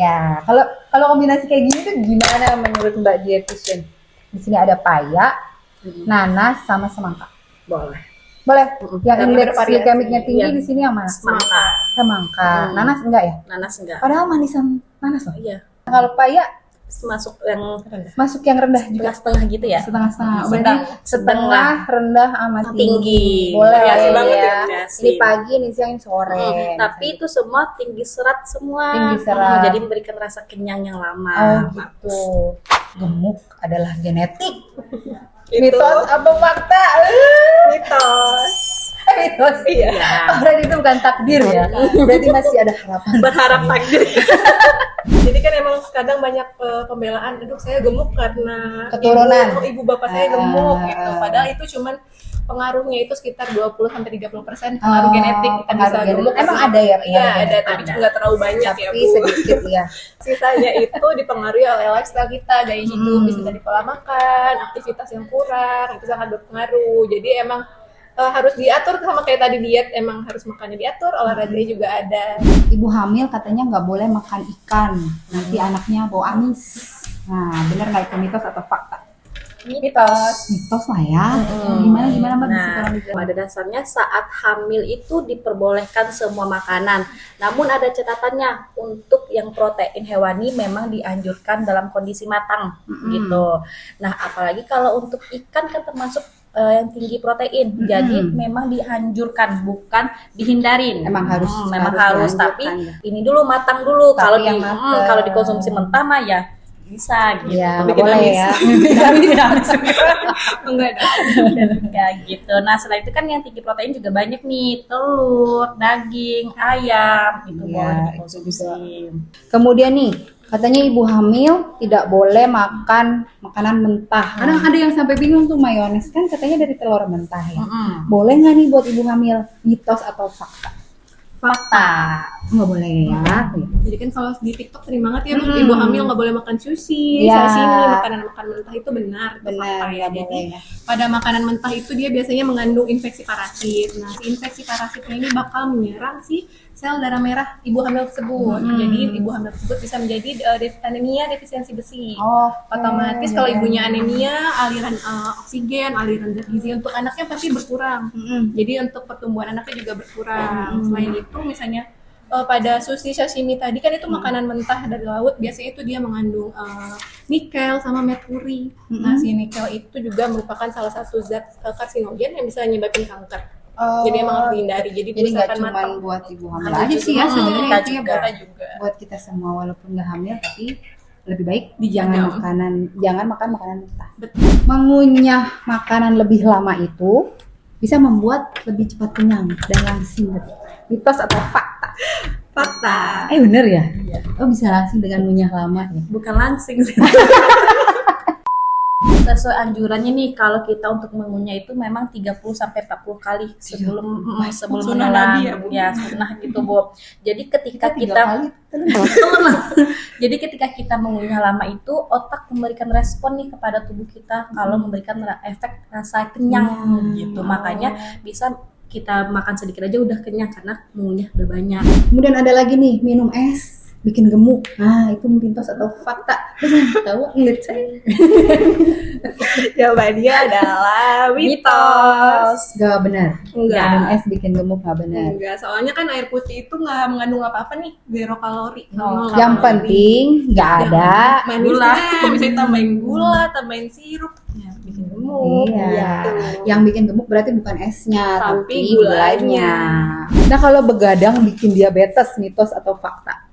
Ya, kalau kombinasi kayak gini tuh gimana menurut Mbak dietitian? Di sini ada paya, nanas sama semangka. Boleh. Boleh. Yang Tapi indeks bervariasi. glikemiknya tinggi Iya. di sini yang mana? Semangka. Semangka. Nanas enggak ya? Nanas enggak. Padahal manisan nanas loh. Iya. Kalau paya Masuk yang rendah. masuk yang rendah juga. Setengah-setengah gitu ya. Setengah-setengah. Sedang. Berarti setengah, rendah sama Tinggi. Boleh Variasi lah banget ya, ya. variasi. Ini pagi, ini siang, ini sore. Tapi itu semua tinggi serat semua. Tinggi serat. Jadi memberikan rasa kenyang yang lama. Oh gitu. Gemuk adalah genetik. Itu. Mitos apa fakta? Mitos. Mitos. Iya. Oh, berarti itu bukan takdir ya. Berarti masih ada harapan. Berharap takdir. Jadi kan emang kadang banyak pembelaan, aduh saya gemuk karena Keturunan. ibu bapak saya gemuk gitu. Padahal itu cuman pengaruhnya itu sekitar 20-30% pengaruh genetik kita pengaruh bisa genetik. gemuk. Emang ada ya? Iya, ada, tapi nggak terlalu banyak ya, Tapi Bu. sedikit ya. Sisanya itu dipengaruhi oleh lifestyle kita, gaya hidup, bisa dari pola makan, aktivitas yang kurang, itu sangat berpengaruh. Jadi emang harus diatur sama kayak tadi diet, emang harus makannya diatur, olahraganya juga ada. Ibu hamil katanya nggak boleh makan ikan, nanti anaknya bau amis. Nah, benar nggak itu mitos atau fakta? Mitos. Mitos lah ya. Gimana Mbak bisa Nah, tolong dijelasin? pada dasarnya saat hamil itu diperbolehkan semua makanan. Namun ada catatannya, untuk yang protein hewani memang dianjurkan dalam kondisi matang gitu. Nah, apalagi kalau untuk ikan kan termasuk yang tinggi protein. Jadi memang dianjurkan, bukan dihindarin. Emang harus tapi dianjurkan ya. ini dulu matang dulu. Tapi Kalau yang matang. kalau dikonsumsi mentah mah ya bisa gitu. Ya, nggak Bikin boleh amis. ya. Bikin amis. Enggak dong. Kayak gitu. Nah, selain itu kan yang tinggi protein juga banyak nih, telur, daging, ayam, itu Iya, boleh itu dikonsumsi. Kemudian nih, katanya ibu hamil tidak boleh makan makanan mentah. Kadang ada yang sampai bingung tuh, mayones kan katanya dari telur mentah ya. Boleh nggak nih buat ibu hamil? Mitos atau fakta? Fakta. Nggak boleh ya. Jadi kan kalau di TikTok sering banget ya, ibu hamil nggak boleh makan sushi, Ya. sashimi, makanan mentah itu benar, itu Benar, fakta ya. nggak Jadi boleh ya. pada makanan mentah itu dia biasanya mengandung infeksi parasit. Nah, si infeksi parasitnya ini bakal menyerang si sel darah merah ibu hamil tersebut. Jadi ibu hamil tersebut bisa menjadi anemia defisiensi besi. Oh, Otomatis kalau ibunya anemia, aliran oksigen, aliran zat gizi untuk anaknya pasti berkurang. Jadi untuk pertumbuhan anaknya juga berkurang. Selain itu misalnya pada sushi sashimi tadi kan itu makanan mentah dari laut, biasanya itu dia mengandung nikel sama merkuri. Nah, si nikel itu juga merupakan salah satu zat karsinogen yang bisa menyebabkan kanker. Jadi emang harus dihindari. Jadi nggak usahakan cuma matang. buat ibu hamil Hamil aja sih ya juga. sebenarnya Kita itu ya juga. buat kita semua walaupun nggak hamil tapi lebih baik jangan makan makanan mentah. Mengunyah makanan lebih lama itu bisa membuat lebih cepat kenyang dan langsing. Mitos atau fakta? Fakta. Bener ya? Oh, bisa langsing dengan ngunyah lama ya? Bukan langsing sih. Sesuai anjurannya nih, kalau kita untuk mengunyah itu memang 30-40 kali sebelum Sunnah menelan. Nabi ya, Bu? Ya, sunnah gitu, Bu. Jadi ketika kita Jadi ketika kita mengunyah lama itu, otak memberikan respon nih kepada tubuh kita kalau memberikan efek rasa kenyang gitu. Makanya bisa kita makan sedikit aja udah kenyang karena mengunyah udah banyak. Kemudian ada lagi nih, minum es bikin gemuk. Nah, itu mitos atau fakta? Tahu nggak saya? Jawabannya adalah mitos. Gak benar. Enggak. Minum es bikin gemuk gak benar. Enggak, soalnya kan air putih itu nggak mengandung apa-apa nih, 0 kalori. Oh, Nol yang kalori. penting nggak ada. Manisnya, bisa tambahin gula, tambahin sirup, ya, bikin gemuk. Iya. Gitu. Yang bikin gemuk berarti bukan esnya, Tapi tapi gulanya. gulanya. Nah, kalau begadang bikin diabetes, mitos atau fakta?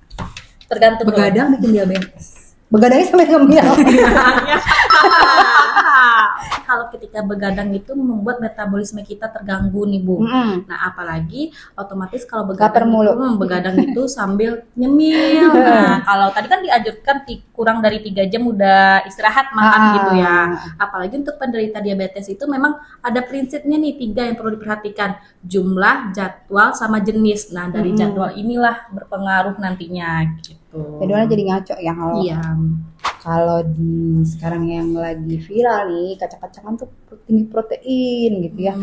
Tergantung. Begadang bikin diabetes. Begadangnya sampai ngemil. Kalau ketika begadang itu membuat metabolisme kita terganggu nih, Bu. Nah, apalagi otomatis kalau Lapar mulu. begadang itu sambil nyemil. Nah, kalau tadi kan dianjurkan kurang dari 3 jam udah istirahat makan gitu ya. Apalagi untuk penderita diabetes itu memang ada prinsipnya nih 3 yang perlu diperhatikan. Jumlah, jadwal, sama jenis. Nah, dari jadwal inilah berpengaruh nantinya gitu. Jadwalnya jadi ngaco ya kalau. Iya. Kalau di sekarang yang lagi viral nih, kacang-kacangan tuh tinggi protein gitu ya,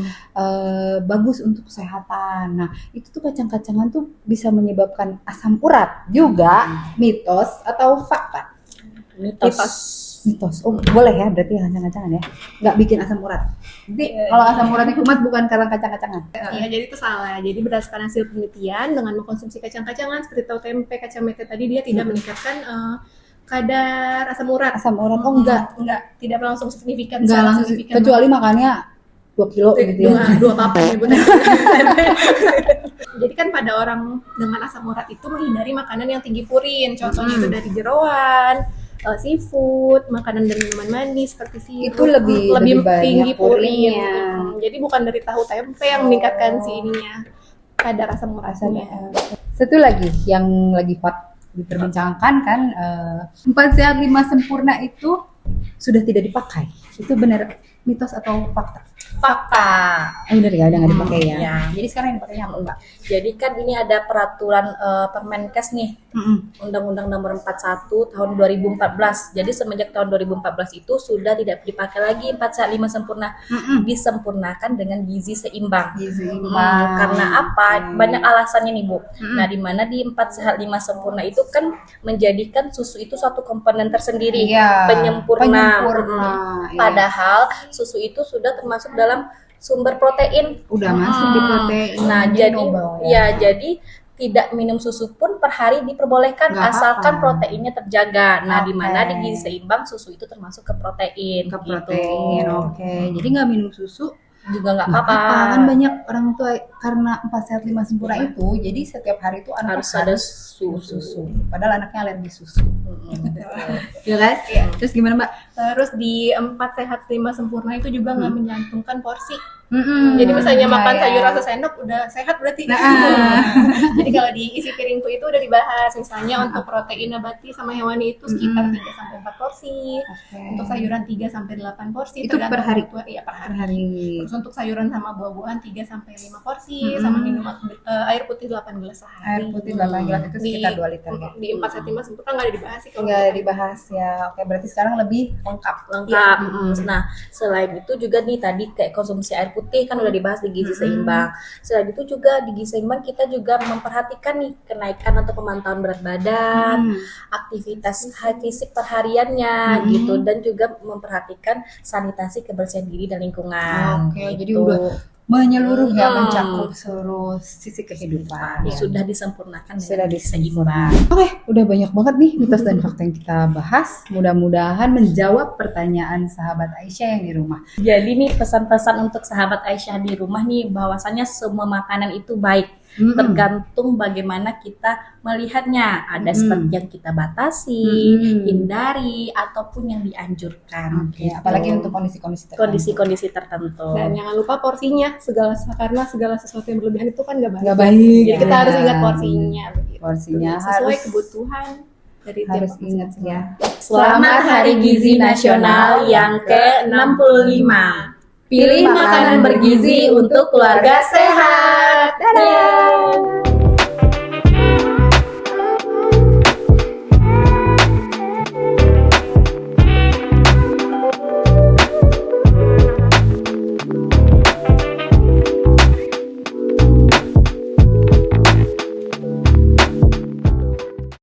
bagus untuk kesehatan. Nah, itu tuh kacang-kacangan tuh bisa menyebabkan asam urat juga, mitos atau fakta? Mitos. Oh, boleh ya, berarti kacang-kacangan ya, nggak bikin asam urat. Jadi kalau asam uratnya kumat bukan karena kacang-kacangan. Iya, jadi itu salah. Jadi berdasarkan hasil penelitian dengan mengkonsumsi kacang-kacangan seperti tahu tempe, kacang mete tadi dia tidak meningkatkan kadar asam urat. Asam urat, oh enggak, tidak langsung signifikan. enggak langsung, kecuali makannya 2 kilo gitu ya. Dua papan ya, Bu. Jadi kan pada orang dengan asam urat itu menghindari makanan yang tinggi purin. Contohnya itu dari jeroan, seafood, makanan dan minuman manis seperti sirup. Itu lebih banyak tinggi purin. purinnya. Jadi bukan dari tahu tempe yang meningkatkan si ininya kadar asam uratnya. Satu lagi yang lagi hot diperbincangkan kan, 4 sehat 5 sempurna itu sudah tidak dipakai. Itu benar mitos atau fakta? Fakta. Benar ya, udah nggak dipakai ya. Ya. Jadi sekarang yang dipakainya apa enggak? Jadi kan ini ada peraturan Permenkes nih, Undang-Undang Nomor 41 Tahun 2014. Jadi semenjak tahun 2014 itu sudah tidak dipakai lagi 4 sehat 5 sempurna, disempurnakan dengan gizi seimbang. Karena apa? Banyak alasannya nih, Bu. Nah, di mana di 4 sehat 5 sempurna itu kan menjadikan susu itu suatu komponen tersendiri, Iya, penyempurna. iya. Padahal susu itu sudah termasuk dalam sumber protein. Udah masuk di protein. Nah, jadi tidak minum susu pun per hari diperbolehkan Nggak asalkan apa-apa. proteinnya terjaga. Nah, di mana Oke. di gizi seimbang susu itu termasuk ke protein. Ke gitu. protein, oke. Jadi nggak minum susu Juga nggak nggak apa-apa. apa-apa. Kan banyak orang tua karena 4 sehat 5 sempurna itu, jadi setiap hari itu anak Harus ada susu. Padahal anaknya alergi susu. Mm-mm. Iya kan? Terus gimana, Mbak? Terus di 4 sehat 5 sempurna itu juga nggak menyantumkan porsi. Mm-mm. Jadi misalnya Iya, makan iya. sayur rasa sendok udah sehat berarti. Nah. Jadi kalau di isi piringku itu udah dibahas misalnya untuk protein nabati sama hewani itu sekitar 3 sampai 4 porsi. Oke. Untuk sayuran 3 sampai 8 porsi. Itu per tergantung hari? kebutuhan. Iya, per Per hari. hari. Terus untuk sayuran sama buah-buahan 3 sampai 5 porsi sama minuman air putih 8 gelas sehari. Air putih 8 gelas itu sekitar 2 liter ya. Di 4 sehat 5 sempurna nggak ada dibahas sih kalau Enggak gitu. dibahas ya. Oke, berarti sekarang lebih lengkap. Lengkap. Nah, selain itu juga nih tadi kayak konsumsi air putih kan udah dibahas di gizi seimbang. Selain itu juga di gizi seimbang kita juga memperhatikan nih kenaikan atau pemantauan berat badan, aktivitas fisik perhariannya gitu, dan juga memperhatikan sanitasi kebersihan diri dan lingkungan. Oke, jadi gitu. udah menyeluruh ya, mencakup seluruh sisi kehidupan. Ya. Sudah disempurnakan Sudah dengan gizi seimbang. Oke, udah banyak banget nih mitos dan fakta yang kita bahas. Mudah-mudahan menjawab pertanyaan sahabat Aisyah yang di rumah. Jadi nih pesan-pesan untuk sahabat Aisyah di rumah nih, bahwasannya semua makanan itu baik. Tergantung bagaimana kita melihatnya. Ada seperti yang kita batasi, hindari, ataupun yang dianjurkan. Oke, gitu. apalagi untuk kondisi-kondisi tertentu. kondisi-kondisi tertentu. Dan jangan lupa porsinya, karena segala sesuatu yang berlebihan itu kan nggak baik. Nggak baik. Jadi kita Ya. harus ingat porsinya. Begitu. Porsinya sesuai harus- kebutuhan dari tiap Harus orang ingat masing-masing. ya. Selamat Hari Gizi Nasional yang ke-65. Pilih makanan bergizi untuk keluarga sehat. Dadah.